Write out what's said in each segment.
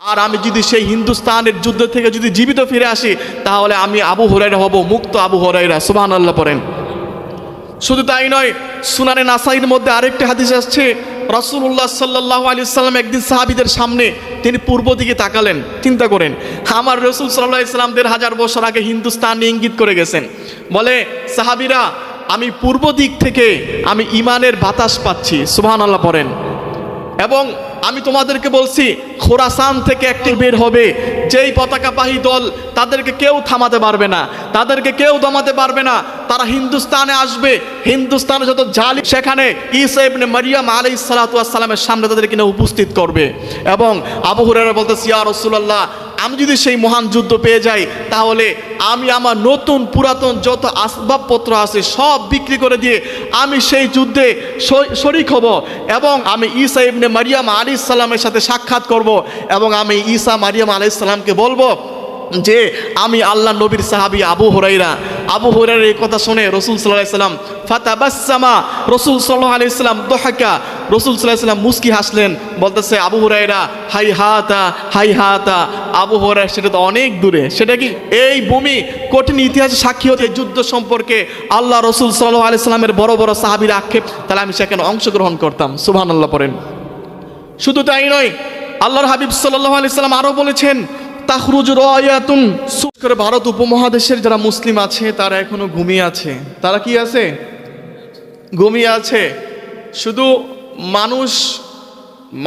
আর আমি যদি সেই হিন্দুস্তানের যুদ্ধ থেকে যদি জীবিত ফিরে আসি, তাহলে আমি আবু হুরায়রা হব, মুক্ত আবু হুরায়রা। সুবহানাল্লাহ পড়েন। শুধু তাই নয়, সুনানে নাসাইর মধ্যে আরেকটি হাদিস আসছে, রাসূলুল্লাহ সাল্লাল্লাহু আলাইহি ওয়াসাল্লাম একদিন সাহাবীদের সামনে তিনি পূর্ব দিকে তাকালেন। চিন্তা করেন, আমার রাসূল সাল্লাল্লাহু আলাইহি ওয়াসাল্লাম ১৫০০ বছর আগে হিন্দুস্তান ইঙ্গিত করে গেছেন। বলে, সাহাবীরা, আমি পূর্ব দিক থেকে আমি ঈমানের বাতাস পাচ্ছি। সুবহানাল্লাহ পড়েন। এবং আমি তোমাদেরকে বলছি, খোরাসান থেকে একটি বের হবে, যেই পতাকাবাহী দল, তাদেরকে কেউ থামাতে পারবে না, তাদেরকে কেউ দমাতে পারবে না। তারা হিন্দুস্তানে আসবে, হিন্দুস্তানে যত জালিম, সেখানে ঈসা ইবনে মারিয়াম আলাইহিস সালাতু ওয়াস সালামের সামনে তাদেরকে নিয়ে উপস্থিত করবে। এবং আবু হুরায়রা বলতেছে, ইয়া রাসূলুল্লাহ, আমি যদি সেই মহান যুদ্ধ পেয়ে যাই, তাহলে আমি আমার নতুন পুরাতন যত আসবাবপত্র আছে সব বিক্রি করে দিয়ে আমি সেই যুদ্ধে শরীক হব, এবং আমি ঈসা ইবনে মারিয়াম আলাইহিস সালামের সাথে সাক্ষাৎ করব, এবং আমি ঈসা মারিয়াম আলাইহিস সালামকে বলবো যে আমি আল্লাহ নবীর সাহাবী আবু হুরায়রা। আবু হুরায়রার এই কথা শুনে রাসূল সাল্লাল্লাহু আলাইহি সাল্লাম ফাতাবাসসামা, রাসূল সাল্লাল্লাহু আলাইহি সাল্লাম দহাকা, রাসূল সাল্লাল্লাহু আলাইহি সাল্লাম মুস্কি হাসলেন। বলতেছে, আবু হুরায়রা, হাইহাতা হাইহাতা। আবু হুরায়রা, সেটা তো অনেক দূরে। সেটা কি? এই ভূমি কঠিন ইতিহাসে সাক্ষী হতে যুদ্ধ সম্পর্কে আল্লাহ রাসূল সাল্লাল্লাহু আলাইহি সাল্লামের বড় বড় সাহাবীর আক্ষেপ, তাহলে আমি সেখানে অংশগ্রহণ করতাম। সুবহানাল্লাহ পড়েন। শুধু তাই নয়, আল্লাহর হাবিব সাল্লাল্লাহু আলাইহি সাল্লাম আরও বলেছেন, তাখরুজু রায়াতুন, করে ভারত উপমহাদেশের যারা মুসলিম আছে তারা এখনো ঘুমিয়ে আছে। তারা কি আছে? ঘুমিয়ে আছে। শুধু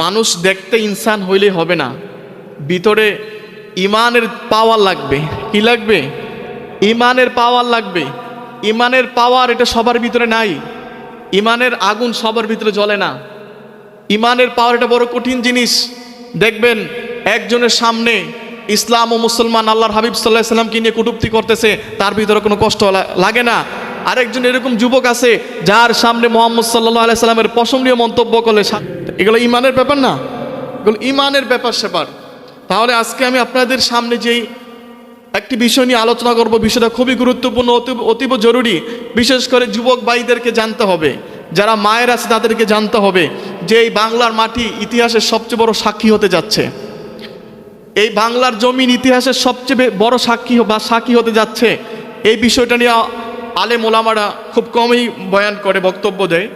মানুষ দেখতে ইনসান হইলে হবে না, ভিতরে ইমানের পাওয়ার লাগবে। কি লাগবে? ইমানের পাওয়ার লাগবে। ইমানের পাওয়ার এটা সবার ভিতরে নাই। ইমানের আগুন সবার ভিতরে জ্বলে না। ইমানের পাওয়ার এটা বড় কঠিন জিনিস। দেখবেন একজনের সামনে ইসলাম ও মুসলমান আল্লাহর হাবিব সাল্লাল্লাহু আলাইহি সাল্লামকে নিয়ে কটূক্তি করতেছে, তার ভিতরে কোনো কষ্ট লাগে না। আরেকজন এরকম যুবক আছে যার সামনে মুহাম্মদ সাল্লাল্লাহু আলাইহি সাল্লামের প্রশংসনীয় মন্তব্য করলে, এগুলো ইমানের ব্যাপার না? এগুলো ইমানের ব্যাপার স্যাপার। তাহলে আজকে আমি আপনাদের সামনে যেই একটি বিষয় নিয়ে আলোচনা করব, বিষয়টা খুবই গুরুত্বপূর্ণ, অতীব জরুরি। বিশেষ করে যুবক ভাইদেরকে জানতে হবে, যারা মায়ের আছে তাদেরকে জানতে হবে যে এই বাংলার মাটি ইতিহাসের সবচেয়ে বড় সাক্ষী হতে যাচ্ছে। এই বাংলার জমিন ইতিহাসের সবচেয়ে বড় সাক্ষী হতে যাচ্ছে। এই বিষয়টা নিয়ে আলেম ওলামারা খুব কমই বয়ান করে, বক্তব্য দেয়।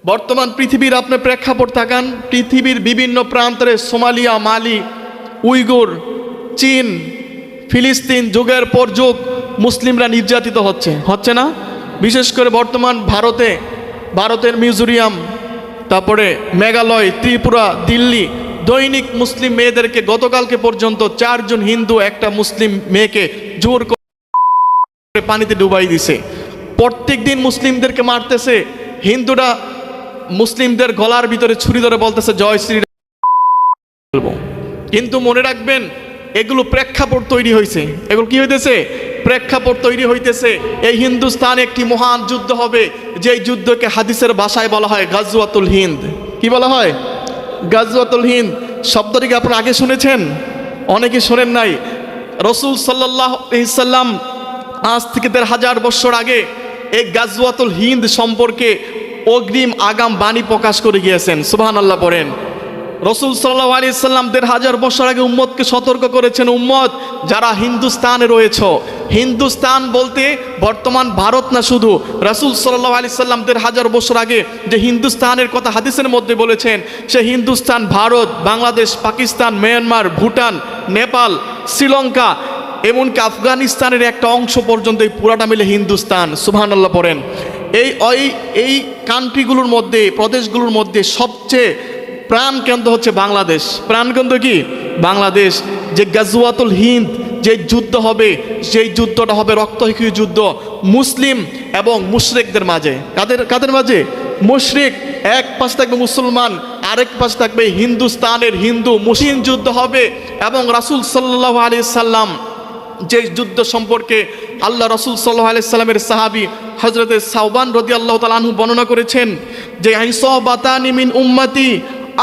বর্তমান পৃথিবীর আপনি প্রেক্ষাপট তাকান, পৃথিবীর বিভিন্ন প্রান্তরে সোমালিয়া, মালি, উইগুর, চীন, ফিলিস্তিন, যুগের পর যুগ মুসলিমরা নির্যাতিত হচ্ছে না? বিশেষ করে বর্তমান ভারতের মিজোরিয়াম, তারপরে মেঘালয়, ত্রিপুরা, দিল্লি, দৈনিক মুসলিম মেয়েদেরকে, গতকালকে পর্যন্ত 4 জন হিন্দু একটা মুসলিম মেয়েকে জোর করে পানিতে ডুবাই দিছে। প্রত্যেক দিন মুসলিমদেরকে মারতেছে। হিন্দুরা মুসলিমদের গলার ভিতরে ছুরি ধরে বলতেছে জয় শ্রী রাম। কিন্তু মনে রাখবেন, এগুলো প্রেক্ষাপট তৈরি হয়েছে। এগুলো কি হইতেছে? প্রেক্ষাপট তৈরি হইতেছে। এই হিন্দুস্তানে একটি মহান যুদ্ধ হবে, যেই যুদ্ধকে হাদিসের ভাষায় বলা হয় গাজওয়াতুল হিন্দ। কি বলা হয়? গাজওয়াতুল হিন্দ। শব্দটিকে আপনারা আগে শুনেছেন, অনেকে শোনেন নাই। রাসূল সাল্লাল্লাহু আলাইহি সাল্লাম আজ থেকে ১৫০০ বছর আগে এই গাজওয়াতুল হিন্দ সম্পর্কে অগ্রিম আগাম বাণী প্রকাশ করে গিয়েছেন। সুবহানাল্লাহ পড়েন। রাসূল সাল্লাল্লাহু আলাইহি সাল্লাম ১৫০০ বছর আগে উম্মতকে সতর্ক করেছেন, উম্মত যারা হিন্দুস্তানে রয়েছ, হিন্দুস্তান বলতে বর্তমান ভারত না শুধু। রাসূল সাল্লাল্লাহু আলাইহি সাল্লাম ১৫০০ বছর আগে যে হিন্দুস্তানের কথা হাদিসের মধ্যে বলেছেন, সে হিন্দুস্তান ভারত, বাংলাদেশ, পাকিস্তান, মিয়ানমার, ভুটান, নেপাল, শ্রীলঙ্কা, এমনকি আফগানিস্তানের একটা অংশ পর্যন্ত, এই পুরাটা মিলে হিন্দুস্তান। সুবহানাল্লাহ পড়েন। এই কান্ট্রিগুলোর মধ্যে, প্রদেশগুলোর মধ্যে সবচেয়ে প্রাণকেন্দ্র হচ্ছে বাংলাদেশ। প্রাণকেন্দ্র কি? বাংলাদেশ। যে গাজওয়াতুল হিন্দ, যে যুদ্ধ হবে, সেই যুদ্ধটা হবে রক্তক্ষয়ী যুদ্ধ, মুসলিম এবং মুশরিকদের মাঝে। কাদের মাঝে? মুশরিক এক পাশে থাকবে, মুসলমান আরেক পাশে থাকবে। হিন্দুস্তানের হিন্দু মুসলিম যুদ্ধ হবে। এবং রাসূল সাল্লাল্লাহু আলাইহি সাল্লাম যে যুদ্ধ সম্পর্কে আল্লাহ রাসূল সাল্লাল্লাহু আলাইহি সাল্লামের সাহাবী হযরতে সাওবান রাদিয়াল্লাহু তাআলা আনহু বর্ণনা করেছেন যে আইসাবাতানি মিন উম্মতি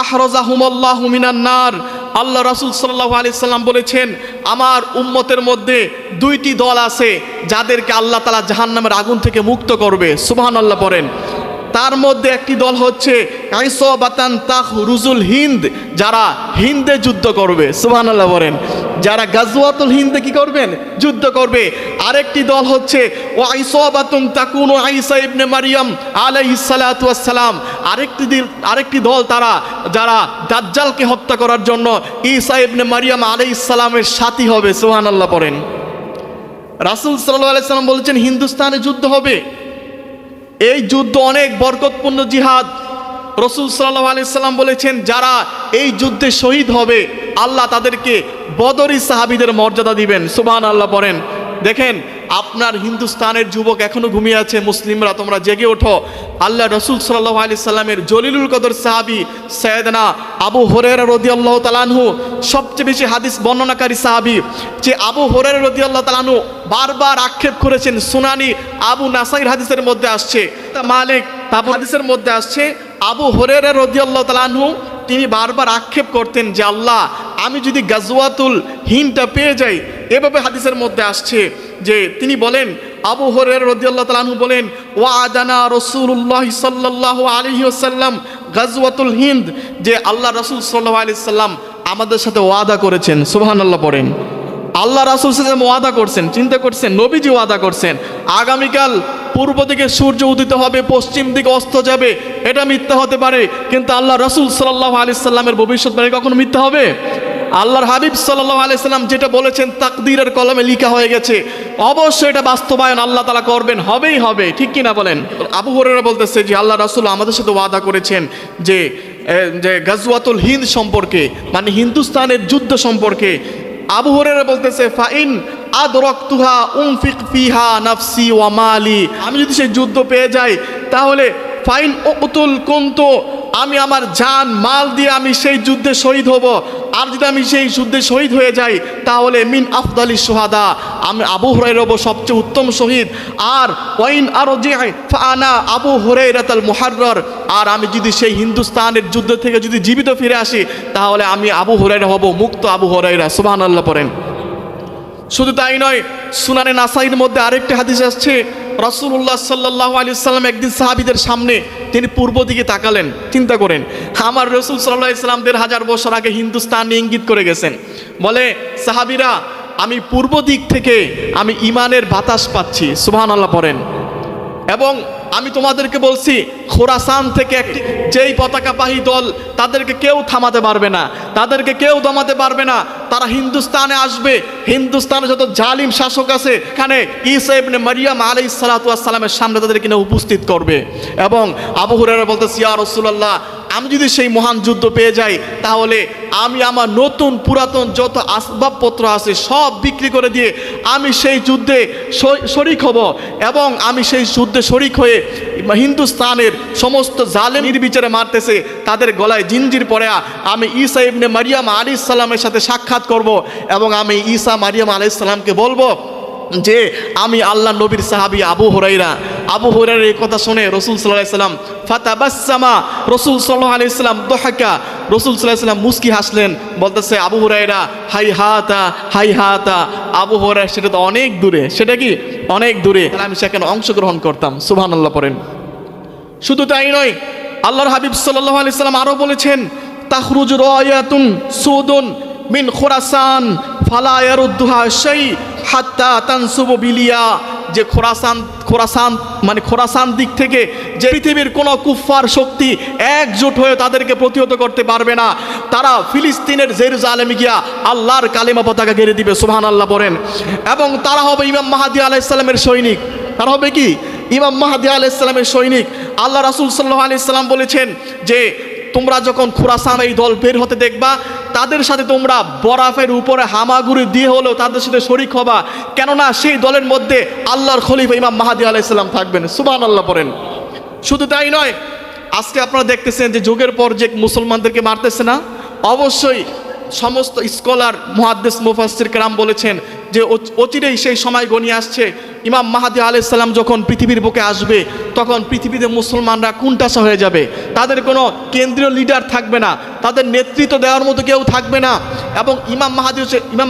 আহরাজাহুমুল্লাহু মিনান নার। আল্লাহ রাসূল সাল্লাল্লাহু আলাইহি সাল্লাম বলেছেন, আমার উম্মতের মধ্যে 2টি দল আছে যাদেরকে আল্লাহ তাআলা জাহান্নামের আগুন থেকে মুক্ত করবে। সুবহানাল্লাহ পড়েন। তার মধ্যে একটি দল হচ্ছে আইসাবাতান তাখরুজুল হিন্দ, যারা হিন্দে যুদ্ধ করবে। সুবহানাল্লাহ বলেন, যারা গাজওয়াতুল হিন্দে কি করবেন? যুদ্ধ করবে। আরেকটি দল হচ্ছে আইসাবাতুন তাকুনু ঈসা ইবনে মারইয়াম আলাইহিস সালাতু ওয়াস সালাম, আরেকটি দল তারা যারা দাজ্জালকে হত্যা করার জন্য ঈসা ইবনে মারইয়াম আলাইহিস সালামের সাথী হবে। সুবহানাল্লাহ পড়েন। রাসূল সাল্লাল্লাহু আলাইহি সাল্লাম বলেছেন হিন্দুস্তানে যুদ্ধ হবে। এই যুদ্ধ অনেক বরকতপূর্ণ জিহাদ। রাসূল সাল্লাল্লাহু আলাইহি সাল্লাম বলেছেন যারা এই যুদ্ধে শহীদ হবে আল্লাহ তাদেরকে বদরি সাহাবীদের মর্যাদা দিবেন। সুবহানাল্লাহ পড়েন। দেখেন, আপনার হিন্দুস্তানের যুবক এখনো ঘুমিয়ে আছে, মুসলিমরা তোমরা জেগে ওঠো। আল্লাহ রাসূল সাল্লাল্লাহু আলাইহি সাল্লামের জলিলুল কদর সাহাবী সাইয়েদনা আবু হুরায়রা রাদিয়াল্লাহু তাআলা আনহু, সবচেয়ে বেশি হাদিস বর্ণনাকারী সাহাবী, যে আবু হুরায়রা রাদিয়াল্লাহু তাআলা আনহু বারবার আক্ষেপ করেছেন। সুনানি আবু নাসাইর হাদিসের মধ্যে আসছে, মালিক তাবু হাদিসের মধ্যে আসছে, আবু হুরায়রা রাদিয়াল্লাহু তাআলা আনহু তিনি বারবার আক্ষেপ করতেন যে আল্লাহ আমি যদি গাজওয়াতুল হিন্দটা পেয়ে যাই। এভাবে হাদিসের মধ্যে আসছে যে তিনি বলেন, আবু হুরায়রা রাদিয়াল্লাহু তাআলা আনহু বলেন ওয়াদানা রাসূলুল্লাহ সাল্লাল্লাহু আলাইহি ওয়াসাল্লাম গাজওয়াতুল হিন্দ, যে আল্লাহ রাসূল সাল্লাল্লাহু আলাইহি ওয়াসাল্লাম আমাদের সাথে ওয়াদা করেছেন। সুবহানাল্লাহ পড়েন। আল্লাহ রাসূল সাথে ওয়াদা করছেন, চিন্তা করছেন, নবীজি ওয়াদা করছেন আগামীকাল পূর্ব দিকে সূর্য উদিত হবে, পশ্চিম দিকে অস্ত যাবে। এটা মিথ্যা হতে পারে, কিন্তু আল্লাহ রাসূল সাল্লাল্লাহু আলাইহি সাল্লামের ভবিষ্যৎবাণী কখনো মিথ্যা হবে? আল্লাহর হাবিব সাল্লাল্লাহু আলাইহি সাল্লাম যেটা বলেছেন তাকদীরের কলমে লেখা হয়ে গেছে, অবশ্যই এটা বাস্তবায়ন আল্লাহ তাআলা করবেন, হবেই হবে। ঠিক কি না বলেন? আবু হুরায়রা বলতেছে যে আল্লাহ রাসূল আমাদের সাথে ওয়াদা করেছেন যে গাজওয়াতুল হিন্দ সম্পর্কে, মানে হিন্দুস্তানের যুদ্ধ সম্পর্কে। আবু হুরায়রা বলতেছে ফাইন আদরাকতুহা উনফিক ফিহা নাফসি ওয়া মালি, আমি যদি সেই যুদ্ধ পেয়ে যাই তাহলে ফাইন উকতুল কুনতু, আমি আমার জান মাল দিয়ে আমি সেই যুদ্ধে শহীদ হব। আর যদি আমি সেই যুদ্ধে শহীদ হয়ে যাই তাহলে মিন আফদালি শুহাদা, আমি আবু হুরায়রা হব সবচেয়ে উত্তম শহীদ। আর ওয়াইন আরজি ফাআনা আবু হুরায়রাতুল মুহাররার, আর আমি যদি সেই হিন্দুস্তানের যুদ্ধ থেকে যদি জীবিত ফিরে আসি তাহলে আমি আবু হুরায়রা হব, মুক্ত আবু হুরায়রা। সুবহানাল্লাহ পড়েন। শুধু তাই নয়, সুনানে নাসাইর মধ্যে আরেকটি হাদিস আসছে, রাসূলুল্লাহ সাল্লাল্লাহু আলাইহি সাল্লাম একদিন সাহাবীদের সামনে তিনি পূর্ব দিকে তাকালেন। চিন্তা করেন, আমার রাসূল সাল্লাল্লাহু আলাইহি সাল্লাম ১৫০০ বছর আগে হিন্দুস্তান ইঙ্গিত করে গেছেন। বলে সাহাবীরা আমি পূর্ব দিক থেকে আমি ঈমানের বাতাস পাচ্ছি। সুবহানাল্লাহ পড়েন। এবং আমি তোমাদেরকে বলছি খোরাসান থেকে একটি যেই পতাকাবাহী দল, তাদেরকে কেউ থামাতে পারবে না, তাদেরকে কেউ দমাতে পারবে না। তারা হিন্দুস্তানে আসবে, হিন্দুস্তানে যত জালিম শাসক আছে এখানে ঈসা ইবনে মারইয়াম আলাইহিস সালাতু ওয়াস সালামের সামনে তাদেরকে নিয়ে উপস্থিত করবে। এবং আবু হুরায়রা বলতেছে ইয়া রাসূলুল্লাহ, আমি যদি সেই মহান যুদ্ধ পেয়ে যাই তাহলে আমি আমার নতুন পুরাতন যত আসবাবপত্র আছে সব বিক্রি করে দিয়ে আমি সেই যুদ্ধে শরিক হব, এবং আমি সেই যুদ্ধে শরিক হয়ে হিন্দুস্তানের সমস্ত জালেম নির্বিচারে মারতেছে তাদের গলায় জিঞ্জির পরে আমি ঈসা ইবনে মারইয়াম আলাইহিস সালামের সাথে সাক্ষাৎ করব, এবং আমি ঈসা মারইয়াম আলাইহিস সালামকে বলবো যে আমি আল্লাহ নবীর সাহাবী আবু হুরায়রা। আবু হুরায়রার এই কথা শুনে রাসূল সাল্লাল্লাহু আলাইহি সাল্লাম ফাতাবাসসামা, রাসূল সাল্লাল্লাহু আলাইহি সাল্লাম দহাকা, রাসূল সাল্লাল্লাহু আলাইহি সাল্লাম মুস্কি হাসলেন। বলতেছে আবু হুরায়রা হাইহাতা হাইহাতা, আবু হুরায়রা সেটা তো অনেক দূরে, সেটা কি অনেক দূরে, আমি সেখানে অংশগ্রহণ করতাম। সুবহানাল্লাহ পড়েন। শুধু তাই নয়, আল্লাহর হাবিব সাল্লাল্লাহু আলাইহি সাল্লাম আরো বলেছেন তাখরুজ রায়াতুন সুদুন মিন খোরাসান ফালা ইয়ারুদ্দুহা শাই হাত্তা তানসুবু বিলিয়া, যে খোরাসান মানে খোরাসান দিক থেকে যে পৃথিবীর কোনো কুফফার শক্তি একজোট হয়ে তাদেরকে প্রতিহত করতে পারবে না। তারা ফিলিস্তিনের জেরুজালেমে গিয়া আল্লাহর কালেমা পতাকা গেড়ে দিবে। সুবহানাল্লাহ বলেন। এবং তারা হবে ইমাম মাহদী আলাইহিস সালামের সৈনিক। তারা হবে কি? ইমাম মাহদী আলাইহিস সালামের সৈনিক। আল্লাহ রাসূল সাল্লাল্লাহু আলাইহি সাল্লাম বলেছেন যে তোমরা যখন খোরাসান এই দল বের হতে দেখবা তাদের সাথে তোমরা বরফের উপরে হামাগুড়ি দিয়ে হলেও তাদের সাথে শরিক হবা, কেননা সেই দলের মধ্যে আল্লাহর খলিফা ইমাম মাহদী আলাইহিস সালাম থাকবেন। সুবহানাল্লাহ পড়েন। শুধু তাই নয়, আজকে আপনারা দেখতেছেন যে যুগের পর যে মুসলমানদেরকে মারতেছে না, অবশ্যই সমস্ত স্কলার মুহাদ্দিস মুফাসসির কেরাম বলেছেন যে অচিরেই সেই সময় গনিয়ে আসছে ইমাম মাহদী আলাইহিস সালাম যখন পৃথিবীর বুকে আসবে তখন পৃথিবীতে মুসলমানরা কুণ্ঠাসা হয়ে যাবে, তাদের কোনো কেন্দ্রীয় লিডার থাকবে না, তাদের নেতৃত্ব দেওয়ার মতো কেউ থাকবে না। এবং ইমাম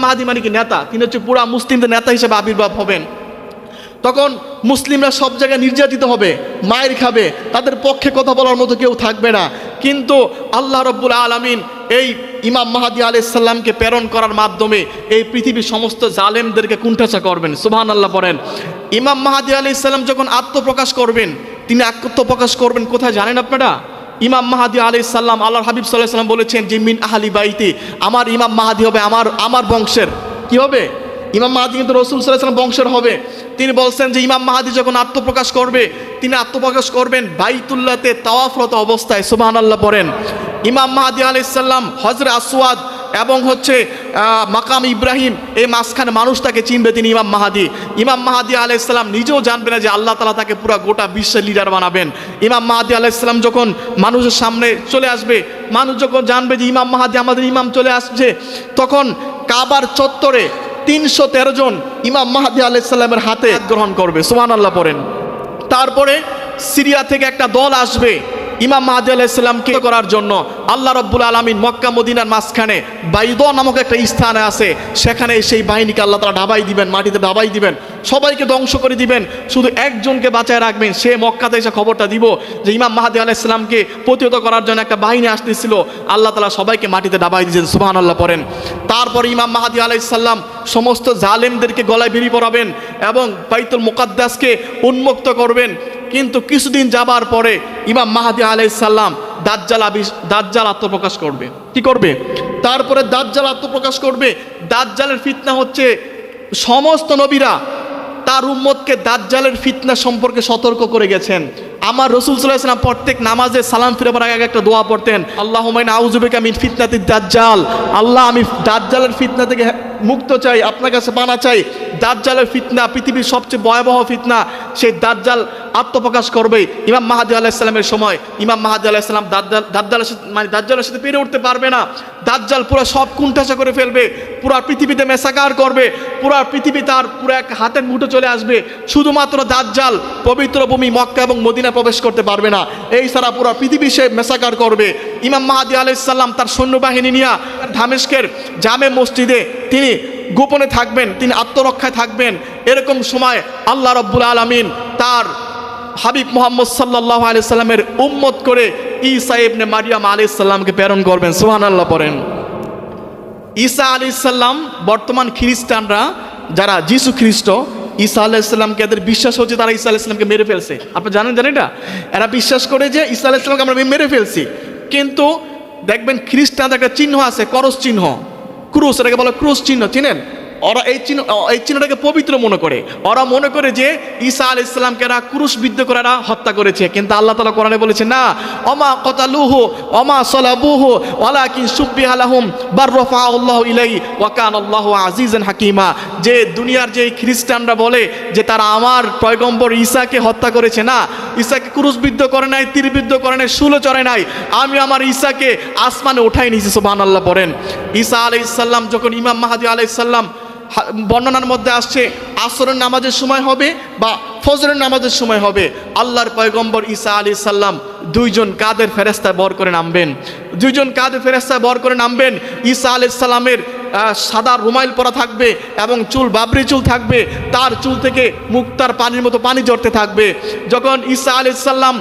মাহদী মানে কি নেতা, তিনি হচ্ছে পুরা মুসলিমদের নেতা হিসেবে আবির্ভাব হবেন। তখন মুসলিমরা সব জায়গায় নির্যাতিত হবে, মায়ের খাবে, তাদের পক্ষে কথা বলার মতো কেউ থাকবে না। কিন্তু আল্লাহ রাব্বুল আলামিন এই ইমাম মাহদী আলাইহিস সালামকে প্রেরণ করার মাধ্যমে এই পৃথিবীর সমস্ত জালেমদেরকে কুণ্ঠাসা করবেন। সুবহানাল্লাহ পড়েন। ইমাম মাহদী আলাইহিস সালাম যখন আত্মপ্রকাশ করবেন, তিনি আত্মপ্রকাশ করবেন কোথায় জানেন আপনারা? ইমাম মাহদী আলাইহিস সালাম, আল্লাহর হাবিব সাল্লাল্লাহু আলাইহি ওয়াসাল্লাম বলেছেন যে মিন আহলি বাইতি, আমার ইমাম মাহদী হবে আমার বংশের। কি হবে? ইমাম মাহদী কিন্তু রাসূল সাল্লাল্লাহু আলাইহি ওয়াসাল্লাম বংশের হবে। তিনি বলছেন যে ইমাম মাহদী যখন আত্মপ্রকাশ করবে, তিনি আত্মপ্রকাশ করবেন বাইতুল্লাহতে তাওয়াফরত অবস্থায়। সুবহানাল্লাহ পড়েন। ইমাম মাহদী আলাইহিস সালাম হজরে আসওয়াদ এবং মাকাম ইব্রাহিম, এই মাঝখানে মানুষ তাকে চিনবে, তিনি ইমাম মাহদী। ইমাম মাহদী আলাইহিস সালাম নিজেও জানবে না যে আল্লাহ তাআলা তাকে পুরো গোটা বিশ্বের লিডার বানাবেন। ইমাম মাহদী আলাইহিস সালাম যখন মানুষের সামনে চলে আসবে, মানুষ যখন জানবে যে ইমাম মাহদী, আমাদের ইমাম চলে আসছে, তখন কাবার চত্বরে 313 জন ইমাম মাহদী আলাইহিস সালামের হাতে গ্রহণ করবে। সুবহানাল্লাহ পড়েন। তারপরে সিরিয়া থেকে একটা দল আসবে ইমাম মাহদী আলাইহিস সালামকে করার জন্য। আল্লাহ রাব্বুল আলামিন মক্কা মদিনার মাঝখানে বাইদা নামক একটা স্থানে আছে, সেখানে সেই বাহিনীকে আল্লাহ তাআলা ঢাবাই দিবেন, মাটিতে ঢাবাই দিবেন, সবাইকে ধ্বংস করে দিবেন, শুধু একজনকে বাঁচায় রাখবেন। সে মক্কাতে এসে খবরটা দিব যে ইমাম মাহদী আলাইহিস সালামকে প্রতিহত করার জন্য একটা বাহিনী আসতেছিল। আল্লাহ তাআলা সবাইকে মাটিতে ঢাবাই দিয়েছেন। সুবহানাল্লাহ পড়েন। তারপর ইমাম মাহদী আলাইহিস সালাম সমস্ত জালেমদেরকে গলায় বেরি পরাবেন এবং বাইতুল মুকাদ্দাসকে উন্মুক্ত করবেন। কিন্তু কিছুদিন যাবার পরে ইমাম মাহদী আলাইহিস সালাম দাজ্জাল আত্মপ্রকাশ করবে। কি করবে? তারপরে দাজ্জাল আত্মপ্রকাশ করবে। দাজ্জালের ফিতনা হচ্ছে, সমস্ত নবীরা তার উম্মতকে দাজ্জালের ফিতনা সম্পর্কে সতর্ক করে গেছেন। আমার রাসূল সাল্লাল্লাহু আলাইহি ওয়াসাল্লাম প্রত্যেক নামাজে সালাম ফিরাবার আগে একটা দোয়া পড়তেন, আল্লাহুম্মা ইন্নী আউযু বিকা মিন ফিতনাতিদ দাজ্জাল। আল্লাহ, আমি দাজ্জালের ফিতনা থেকে মুক্ত চাই, আপনার কাছে পানা চাই। দাজ্জালের ফিতনা পৃথিবীর সবচেয়ে ভয়াবহ ফিতনা। সেই দাজ্জাল আত্মপ্রকাশ করবে ইমাম মাহদী আলাইহিস সালামের সময়। ইমাম মাহদী আলাইহিস সালাম দাজ্জালের সাথে পেরে উঠতে পারবে না। দাজ্জাল পুরো সব কুণ্ঠাসা করে ফেলবে, পুরো পৃথিবীতে মেসাকার করবে, পুরো পৃথিবী তার পুরো এক হাতের মুঠো চলে আসবে। শুধুমাত্র দাজ্জাল পবিত্র ভূমি মক্কা এবং মদিনা প্রবেশ করতে পারবে না, এই ছাড়া পুরো পৃথিবী সে মেসাকার করবে। ইমাম মাহদী আলাইহিস সালাম তার সৈন্যবাহিনী নিয়ে দামেস্কের জামে মসজিদে তিনি গোপনে থাকবেন, তিনি আত্মরক্ষায় থাকবেন। এরকম সময় আল্লাহ রাব্বুল আলামিন তার হাবিব মুহাম্মদ সাল্লাল্লাহু আলাইহি সাল্লামের উম্মত করে ঈসা ইবনে মারিয়াম আলাইহিস সালামকে প্রেরণ করবেন। সুবহানাল্লাহ পড়েন। ঈসা আলাইহিস সালাম, বর্তমান খ্রিস্টানরা যারা যিশু খ্রিস্ট, ঈসা আলাইহিস সালামকে এদের বিশ্বাস হচ্ছে তারা ঈসা আলাইহিস সালামকে মেরে ফেলছে। আপনি জানেন এটা? এরা বিশ্বাস করে যে ঈসা আলাইহিস সালামকে আমরা মেরে ফেলছি। কিন্তু দেখবেন খ্রিস্টানদের একটা চিহ্ন আছে, করস চিহ্ন, ক্রুশ, এটাকে বলে ক্রুশ চিহ্ন, চিনেন? ওরা এই চিহ্নটাকে পবিত্র মনে করে। ওরা মনে করে যে ঈসা আলাইহিস সালামকে এরা ক্রুশবিদ্ধ করে এরা হত্যা করেছে। কিন্তু আল্লাহ তাআলা কোরআনে বলেছে, না, ওমা কতালুহু ওমা সালাবুহু ওয়ালাকিন শুব্বিহা লাহুম বার রাফাআল্লাহু ইলাইহি ওয়া কানাল্লাহু আজিজান হাকীমা। যে দুনিয়ার যে খ্রিস্টানরা বলে যে তারা আমার পয়গম্বর ঈসাকে হত্যা করেছে, না, ঈসাকে ক্রুশবিদ্ধ করে নাই, তীরবিদ্ধ করে নাই, শূলে চড়ে নাই, আমি আমার ঈসাকে আসমানে উঠাই নিয়েছি। সুবহানাল্লাহ পড়েন। ঈসা আলাইহিস সালাম যখন ইমাম মাহদী আলাইহিস সালাম, বর্ণনার মধ্যে আসছে আসরের নামাজের সময় হবে বা ফজরের নামাজের সময় হবে, আল্লাহর পয়গম্বর ঈসা আলাইহিস সালাম দুইজন কাঁধের ফেরেশতা বর করে নামবেন। দুইজন কাঁধের ফেরেশতা বর করে নামবেন। ঈসা আলাইহিস সালামের সাদা রুমাইল পরা থাকবে এবং চুল বাবরি চুল থাকবে, তার চুল থেকে মুক্তার পানির মতো পানি ঝরতে থাকবে। যখন ঈসা আলাইহিস সালাম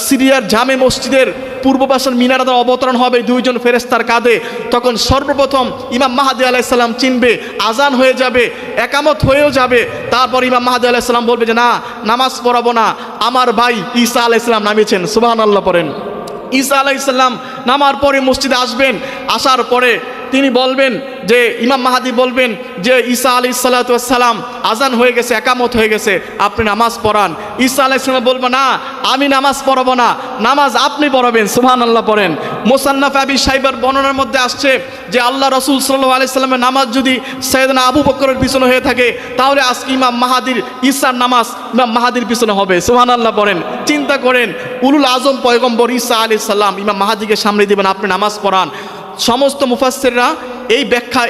সিরিয়ার জামে মসজিদের পূর্ব পাশের মিনারে অবতরণ হবে দুইজন ফেরেশতার কাঁধে, তখন সর্বপ্রথম ইমাম মাহদী আলাইহিস সালাম চিনবে, আজান হয়ে যাবে, একামত হয়েও যাবে। তারপর ইমাম মাহদী আলাইহিস সালাম বলবে যে না, নামাজ পড়াবো না, আমার ভাই ঈসা আলাইহিস সালাম নামিয়েছেন। সুবহানাল্লাহ পড়েন। ঈসা আলাইহিস সালাম নামার পরে মসজিদে আসবেন। আসার পরে তিনি বলবেন যে, ইমাম মাহদী বলবেন যে ঈসা আলাইহিস সালাতু ওয়াস সালাম আজান হয়ে গেছে, একামত হয়ে গেছে, আপনি নামাজ পড়ান। ঈসা আলাইহিস সালাম বলবে, না, আমি নামাজ পড়াবো না, নামাজ আপনি পড়াবেন। সুবহানাল্লাহ পড়েন। মুসান্নাফ আবি শাইবার বর্ণনার মধ্যে আসছে যে আল্লাহ রাসূল সাল্লাল্লাহু আলাইহি সাল্লামের নামাজ যদি সাইয়েদনা আবু বকরের পিছনে হয়ে থাকে, তাহলে আজকে ইমাম মাহদীর ঈসার নামাজ ইমাম মাহদীর পিছনে হবে। সুবহানাল্লাহ পড়েন। চিন্তা করেন, উলুল আজম পয়গম্বর ঈসা আলাইহিস সালাম ইমাম মাহদীকে সামনে দিবেন, আপনি নামাজ পড়ান। সমস্ত মুফাসসিররা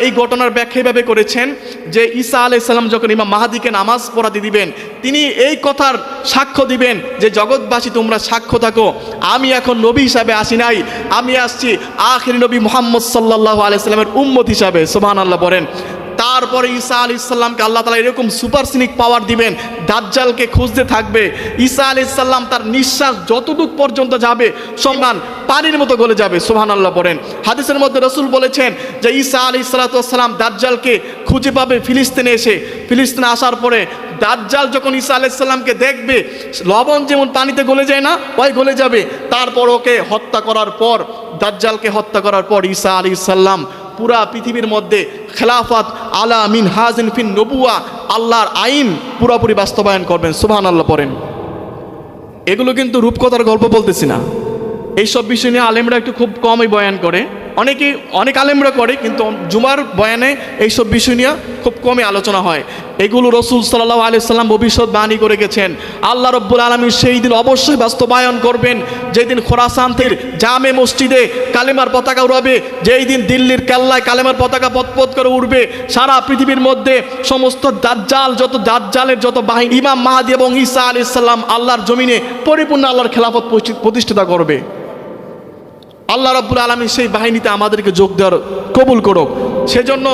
এই ঘটনার ব্যাখ্যা এভাবে করেছেন যে ঈসা আলাইহিস সালাম যখন ইমাম মাহদীকে নামাজ পড়াতে দিবেন, তিনি এই কথার সাক্ষ্য দিবেন যে জগৎবাসী তোমরা সাক্ষ্য থাকো, আমি এখন নবী হিসাবে আসি নাই, আমি আসছি আখির নবী মুহাম্মদ সাল্লাল্লাহু আলাইহি সাল্লামের উম্মত হিসাবে। সুবহানাল্লাহ পড়েন। তারপরে ঈসা আলাইহিস সালামকে আল্লাহ তাআলা এরকম সুপারসনিক পাওয়ার দিবেন, দাজ্জালকে খুঁজতে থাকবে। ঈসা আলাইহিস সালাম তার নিঃশ্বাস যতটুক পর্যন্ত যাবে সমান পানির মতো গলে যাবে। সুবহানাল্লাহ পড়েন। হাদিসের মধ্যে রাসূল বলেছেন যে ঈসা আলাইহিস সালাম দাজ্জালকে খুঁজে পাবে ফিলিস্তিনে এসে। ফিলিস্তিনে আসার পরে দাজ্জাল যখন ঈসা আলাইহিস সালামকে দেখবে, লবণ যেমন পানিতে গলে যায় না, ওই গলে যাবে। তারপর ওকে হত্যা করার পর, দাজ্জালকে হত্যা করার পর ঈসা আলাইহিস সালাম পুরা পৃথিবীর মধ্যে খেলাফত আলা মিনহাজিন ফিন নবুয়া, আল্লাহর আইন পুরোপুরি বাস্তবায়ন করবেন। সুবহানাল্লাহ পড়েন। এগুলো কিন্তু রূপকথার গল্প বলতেছি না। এইসব বিষয় নিয়ে আলেমরা একটু খুব কমই বয়ান করে, অনেক আলেমরা করে, কিন্তু জুমার বয়ানে এইসব বিষয় নিয়ে খুব কমই আলোচনা হয়। এগুলো রাসূল সাল্লাল্লাহু আলাইহি সাল্লাম ভবিষ্যৎবাণী করে গেছেন। আল্লাহ রাব্বুল আলামিন সেই দিন অবশ্যই বাস্তবায়ন করবেন, যেদিন খোরাসানের জামে মসজিদে কালেমার পতাকা উড়াবে, যেই দিন দিল্লির কেল্লায় কালেমার পতাকা পথ করে উড়বে। সারা পৃথিবীর মধ্যে সমস্ত দাজ্জালের যত বাহিনী, ইমাম মাহদী এবং ঈসা আলাইহিস সালাম আল্লাহর জমিনে পরিপূর্ণ আল্লাহর খেলাফত প্রতিষ্ঠিত করবে। আল্লাহ রাব্বুল আলামিন সেই বাহিনীতে আমাদেরকে যোগ দেওয়ার কবুল করুক। সেজন্য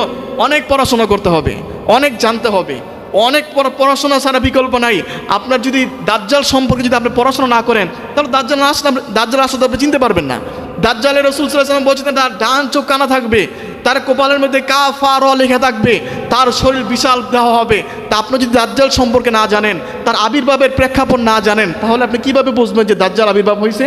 অনেক পড়াশোনা করতে হবে, অনেক জানতে হবে, অনেক পড়াশোনা ছাড়া বিকল্প নাই। আপনার যদি দাজ্জাল সম্পর্কে যদি আপনি পড়াশোনা না করেন, তাহলে দাজ্জাল আসলে আপনি চিনতে পারবেন না। দাজ্জালের রাসূল সাল্লাল্লাহু আলাইহি ওয়াসাল্লাম বলছেন তার ডান চোখ কানা থাকবে, তার কপালের মধ্যে কাফার লেখা থাকবে, তার শরীর বিশাল দেহ হবে। তা আপনি যদি দাজ্জাল সম্পর্কে না জানেন, তার আবির্ভাবের প্রেক্ষাপট না জানেন, তাহলে আপনি কিভাবে বুঝবেন যে দাজ্জাল আবির্ভাব হয়েছে?